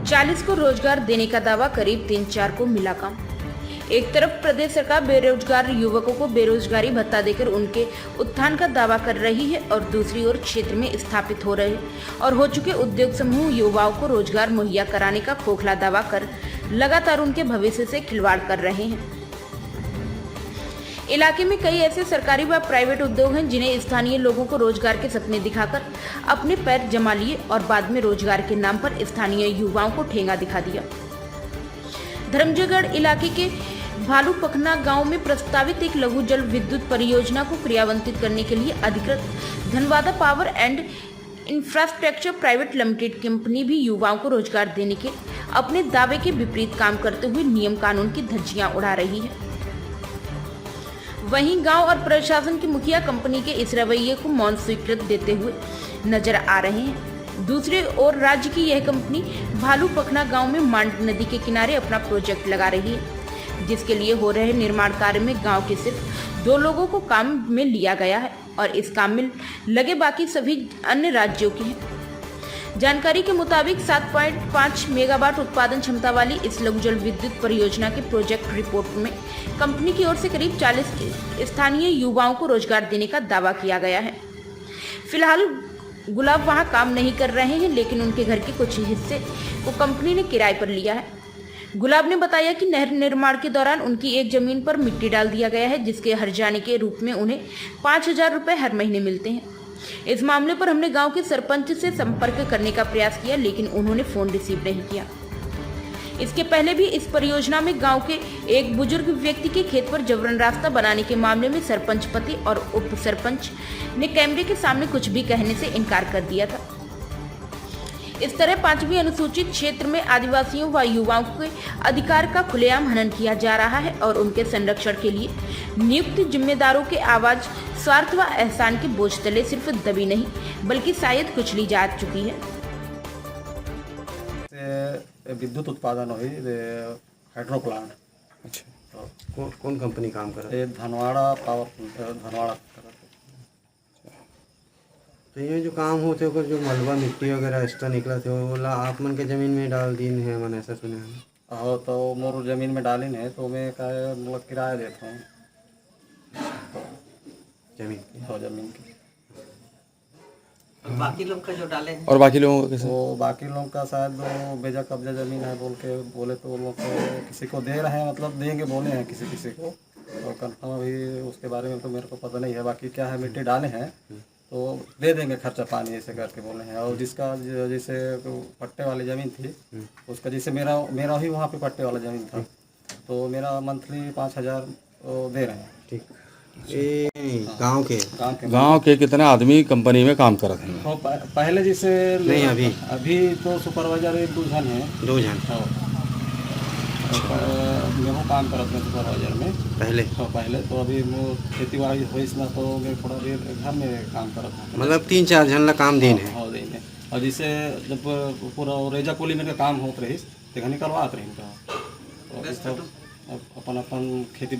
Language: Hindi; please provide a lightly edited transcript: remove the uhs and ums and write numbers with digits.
40 को रोजगार देने का दावा, करीब 3-4 को मिला काम। एक तरफ प्रदेश सरकार बेरोजगार युवकों को बेरोजगारी भत्ता देकर उनके उत्थान का दावा कर रही है और दूसरी ओर क्षेत्र में स्थापित हो रहे और हो चुके उद्योग समूह युवाओं को रोजगार मुहैया कराने का खोखला दावा कर लगातार उनके भविष्य से खिलवाड़ कर रहे हैं। इलाके में कई ऐसे सरकारी व प्राइवेट उद्योग हैं जिन्हें स्थानीय लोगों को रोजगार के सपने दिखाकर अपने पैर जमा लिए और बाद में रोजगार के नाम पर स्थानीय युवाओं को ठेंगा दिखा दिया। धर्मजयगढ़ इलाके के भालू पखना गांव में प्रस्तावित एक लघु जल विद्युत परियोजना को क्रियान्वित करने के लिए अधिकृत Dhanwada power and infrastructure private limited company भी युवाओं को रोजगार देने के अपने दावे के विपरीत काम करते हुए नियम कानून की धज्जियां उड़ा रही है। वहीं गांव और प्रशासन के मुखिया कंपनी के इस रवैये को मौन स्वीकृति देते हुए नजर आ रहे हैं। दूसरी ओर राज्य की यह कंपनी भालू पखना गांव में मांड नदी के किनारे अपना प्रोजेक्ट लगा रही है, जिसके लिए हो रहे निर्माण कार्य में गांव के सिर्फ 2 लोगों को काम में लिया गया है और इस काम में लगे बाकी सभी अन्य राज्यों के हैं। जानकारी के मुताबिक 7.5 मेगावाट उत्पादन क्षमता वाली इस लघु जल विद्युत परियोजना के प्रोजेक्ट रिपोर्ट में कंपनी की ओर से करीब 40 स्थानीय युवाओं को रोजगार देने का दावा किया गया है। फिलहाल गुलाब वहां काम नहीं कर रहे हैं, लेकिन उनके घर के कुछ हिस्से को कंपनी ने किराए पर लिया है। गुलाब ने बताया कि नहर निर्माण के दौरान उनकी एक जमीन पर मिट्टी डाल दिया गया है, जिसके हर्जाने के रूप में उन्हें 5,000 रुपए हर महीने मिलते हैं। इस मामले पर हमने गांव के सरपंच से संपर्क करने का प्रयास किया, लेकिन उन्होंने फोन रिसीव नहीं किया। इसके पहले भी इस परियोजना में गांव के एक बुजुर्ग व्यक्ति के खेत पर जबरन रास्ता बनाने के मामले में सरपंच पति और उप सरपंच ने कैमरे के सामने कुछ भी कहने से इनकार कर दिया था। इस तरह 5वीं अनुसूचित क्षेत्र में आदिवासियों व युवाओं के अधिकार का खुलेआम हनन किया जा रहा है और उनके संरक्षण के लिए नियुक्त जिम्मेदारों के आवाज स्वार्थ व एहसान के बोझ तले सिर्फ दबी नहीं बल्कि शायद कुचली जा चुकी है। विद्युत उत्पादन हुई हाइड्रो प्लांट। अच्छा, तो कौन कंपनी काम कर रही है? धनवाड़ा पावर, धनवाड़ा। तो ये जो काम होते ओकर जो मलबा मिट्टी वगैरह एक्स्ट्रा निकला थे वो आप मन के जमीन में डाल दीन है, मैंने ऐसा सुना है। हाँ, तो मोर जमीन में डाली है तो मैं मतलब किराया देता हूँ जमीन की। तो जमीन की बाकी लोग का जो डाले हैं और बाकी लोगों का कैसे? वो बाकी लोगों का शायद वो बेजा कब्जा जमीन है बोले तो वो लोग किसी को दे रहे हैं, मतलब देंगे बोले हैं किसी को, तो कंफर्म अभी उसके बारे में तो मेरे को पता नहीं है। बाकी क्या है, मिट्टी डाले हैं तो दे देंगे खर्चा पानी ऐसे करके बोले हैं। और जिसका जैसे पट्टे वाली ज़मीन थी उसका, जैसे मेरा ही वहाँ पे पट्टे वाला ज़मीन था तो मेरा मंथली 5,000 दे रहे हैं। ठीक। ये गांव के कितने आदमी कंपनी में काम कर रहे हैं? तो पहले जैसे नहीं, अभी तो सुपरवाइजर 1-2 जन हैं। 2 जन मैं काम करते हैं सुपरवाइजर में पहले। तो पहले तो अभी वो खेती बाड़ी हुई ना तो मैं थोड़ा देर घर में काम करता हूँ, मतलब 3-4 जन ला काम देन है। हाँ देन है। और जैसे जब पूरा रेजा कोली में काम होते रही तो निकलवाते रही तो अपन खेती